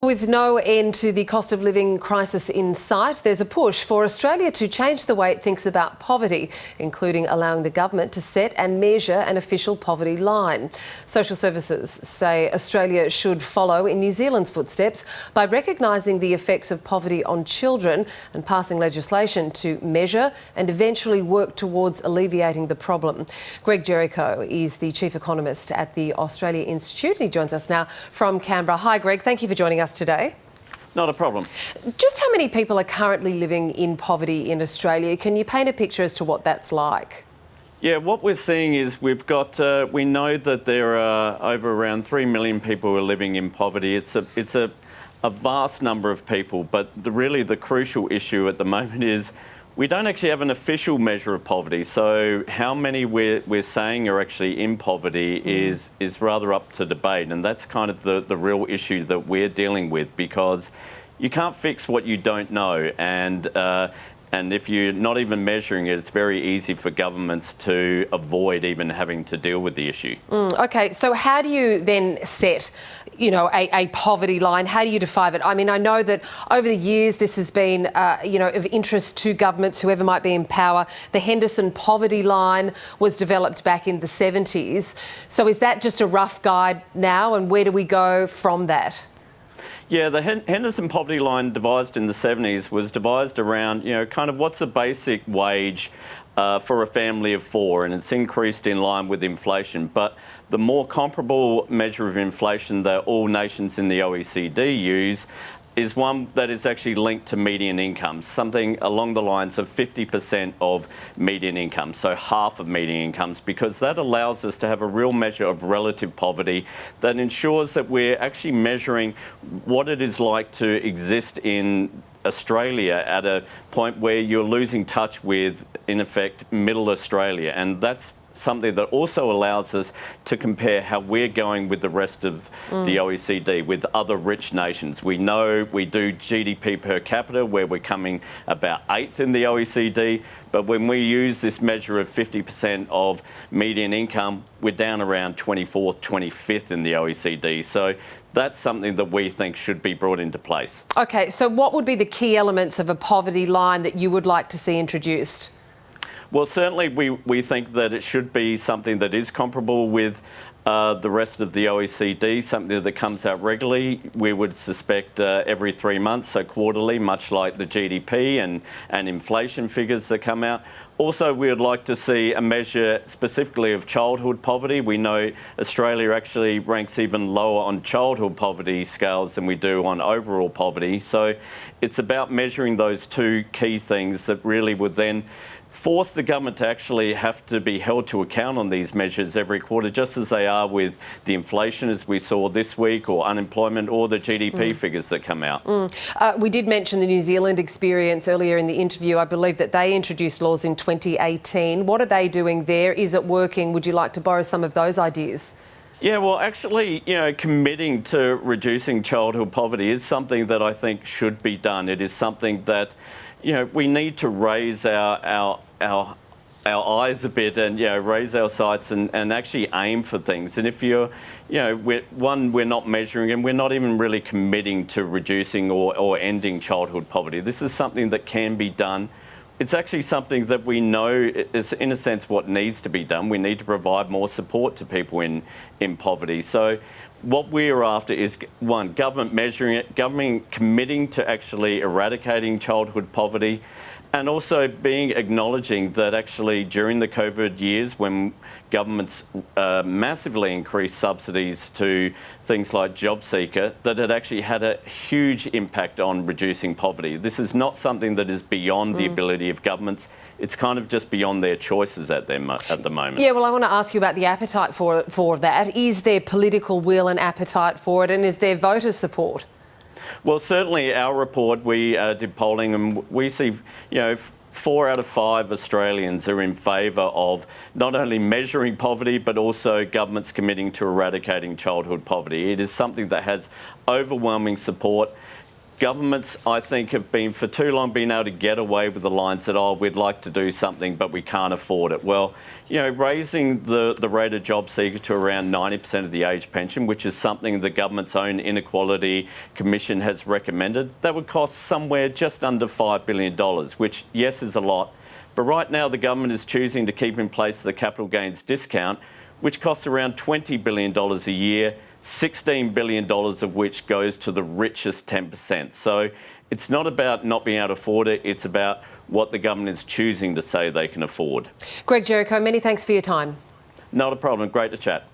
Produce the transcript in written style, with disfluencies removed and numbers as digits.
With no end to the cost of living crisis in sight, there's a push for Australia to change the way it thinks about poverty, including allowing the government to set and measure an official poverty line. Social services say Australia should follow in New Zealand's footsteps by recognising the effects of poverty on children and passing legislation to measure and eventually work towards alleviating the problem. Greg Jericho is the Chief Economist at the Australia Institute. He joins us now from Canberra. Hi Greg, thank you for joining us today. Not a problem. Just how many people are currently living in poverty in Australia? Can you paint a picture as to what that's like? Yeah, what we're seeing is we know that there are over around 3 million people who are living in poverty. It's a vast number of people, but really the crucial issue at the moment is we don't actually have an official measure of poverty. So how many we're saying are actually in poverty is rather up to debate. And that's kind of the real issue that we're dealing with, because you can't fix what you don't know. And if you're not even measuring it, it's very easy for governments to avoid even having to deal with the issue. OK, so how do you then set, a poverty line? How do you define it? I mean, I know that over the years this has been, of interest to governments, whoever might be in power. The Henderson poverty line was developed back in the 70s. So is that just a rough guide now, and where do we go from that? Yeah, the Henderson poverty line devised in the 70s was devised around, kind of what's a basic wage for a family of four, and it's increased in line with inflation. But the more comparable measure of inflation that all nations in the OECD use is one that is actually linked to median income, something along the lines of 50% of median income, so half of median incomes, because that allows us to have a real measure of relative poverty that ensures that we're actually measuring what it is like to exist in Australia at a point where you're losing touch with, in effect, middle Australia. And that's something that also allows us to compare how we're going with the rest of the OECD, with other rich nations. We know we do GDP per capita, where we're coming about 8th in the OECD, but when we use this measure of 50% of median income, we're down around 24th, 25th in the OECD. So that's something that we think should be brought into place. OK, so what would be the key elements of a poverty line that you would like to see introduced? Well, certainly we think that it should be something that is comparable with the rest of the OECD, something that comes out regularly. We would suspect every 3 months, so quarterly, much like the GDP and inflation figures that come out. Also, we would like to see a measure specifically of childhood poverty. We know Australia actually ranks even lower on childhood poverty scales than we do on overall poverty. So it's about measuring those two key things that really would then force the government to actually have to be held to account on these measures every quarter, just as they are with the inflation, as we saw this week, or unemployment, or the GDP figures that come out. We did mention the New Zealand experience earlier in the interview. I believe that they introduced laws in 2018. What are they doing there? Is it working? Would you like to borrow some of those ideas? Yeah, well, actually, committing to reducing childhood poverty is something that I think should be done. It is something that, we need to raise our eyes a bit and, raise our sights and actually aim for things. And if we're not measuring, and we're not even really committing to reducing or ending childhood poverty. This is something that can be done. It's actually something that we know is, in a sense, what needs to be done. We need to provide more support to people in poverty. So what we're after is, one, government measuring it, government committing to actually eradicating childhood poverty, and also acknowledging that actually during the COVID years, when governments massively increased subsidies to things like JobSeeker, that it actually had a huge impact on reducing poverty. This is not something that is beyond the ability of governments. It's kind of just beyond their choices at the moment. Yeah, well, I want to ask you about the appetite for that. Is there political will and appetite for it, and is there voter support? Well, certainly our report, we did polling, and we see, 4 out of 5 Australians are in favour of not only measuring poverty, but also governments committing to eradicating childhood poverty. It is something that has overwhelming support. Governments, I think, have been for too long been able to get away with the lines that, oh, we'd like to do something, but we can't afford it. Well, you know, raising the rate of job seeker to around 90% of the age pension, which is something the government's own Inequality Commission has recommended, that would cost somewhere just under $5 billion, which, yes, is a lot. But right now, the government is choosing to keep in place the capital gains discount, which costs around $20 billion a year, $16 billion of which goes to the richest 10%. So it's not about not being able to afford it, it's about what the government is choosing to say they can afford. Greg Jericho, many thanks for your time. Not a problem. Great to chat.